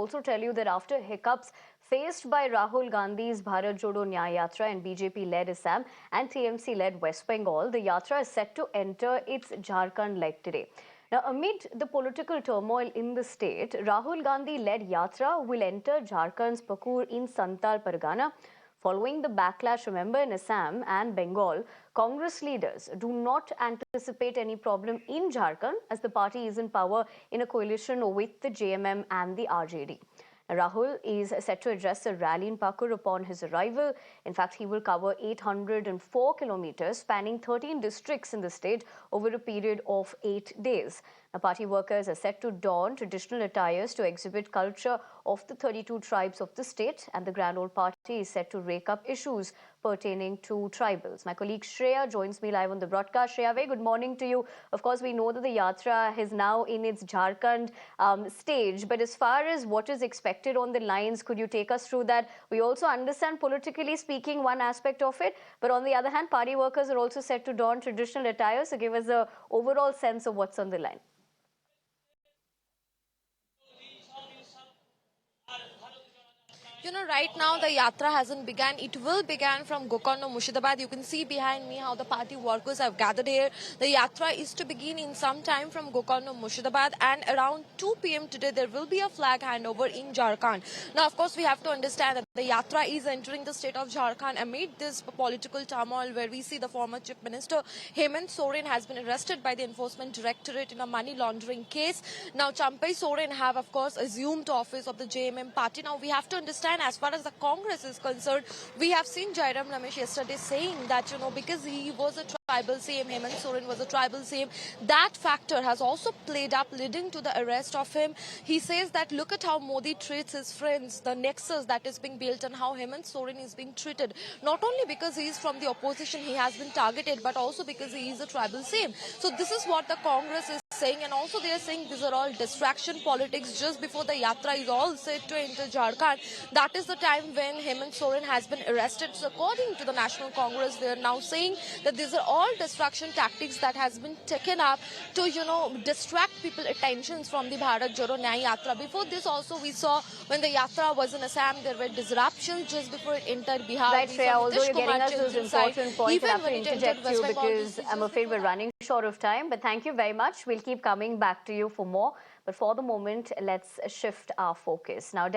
also tell you that after hiccups faced by Rahul Gandhi's Bharat Jodo Nyay Yatra and BJP-led Assam and TMC-led West Bengal, the Yatra is set to enter its Jharkhand leg today. Now, amid the political turmoil in the state, Rahul Gandhi-led Yatra will enter Jharkhand's Pakur in Santal Pargana. Following the backlash, remember, in Assam and Bengal, Congress leaders do not anticipate any problem in Jharkhand as the party is in power in a coalition with the JMM and the RJD. Rahul is set to address a rally in Pakur upon his arrival. In fact, he will cover 804 kilometers, spanning 13 districts in the state over a period of 8 days. Now, party workers are set to don traditional attires to exhibit culture of the 32 tribes of the state, and the Grand Old Party is set to rake up issues pertaining to tribals. My colleague Shreya joins me live on the broadcast. Shreya, very good morning to you. Of course, we know that the Yatra is now in its Jharkhand stage, but as far as what is expected on the lines, could you take us through that? We also understand, politically speaking, one aspect of it, but on the other hand, party workers are also set to don traditional attire, so give us an overall sense of what's on the line. You know, right now the Yatra hasn't begun. It will begin from Gokarno, Murshidabad. You can see behind me how the party workers have gathered here. The Yatra is to begin in some time from Gokarno, Murshidabad, and around 2 p.m. today there will be a flag handover in Jharkhand. Now, of course, we have to understand that the Yatra is entering the state of Jharkhand amid this political turmoil where we see the former Chief Minister Hemant Soren has been arrested by the Enforcement Directorate in a money laundering case. Now, Champai Soren have, of course, assumed office of the JMM party. Now, we have to understand, as far as the Congress is concerned, we have seen Jairam Ramesh yesterday saying that, you know, because he was a tribal CM, Hemant Soren was a tribal CM, that factor has also played up, leading to the arrest of him. He says that look at how Modi treats his friends, the nexus that is being built, and how Hemant Soren is being treated. Not only because he is from the opposition, he has been targeted, but also because he is a tribal CM. So this is what the Congress is saying, and also they are saying these are all distraction politics just before the Yatra is all set to enter Jharkhand. That is the time when Hemant Soren has been arrested. So according to the National Congress, they are now saying that these are all distraction tactics that has been taken up to, you know, distract people's attentions from the Bharat Jodo Nyay Yatra. Before this also we saw when the Yatra was in Assam, there were disruptions just before it entered Bihar. Right, Shreya, although you're getting us those important points, I have to interject you because I'm afraid we're running short of time. But thank you very much. We'll keep coming back to you for more. But for the moment, let's shift our focus. Now,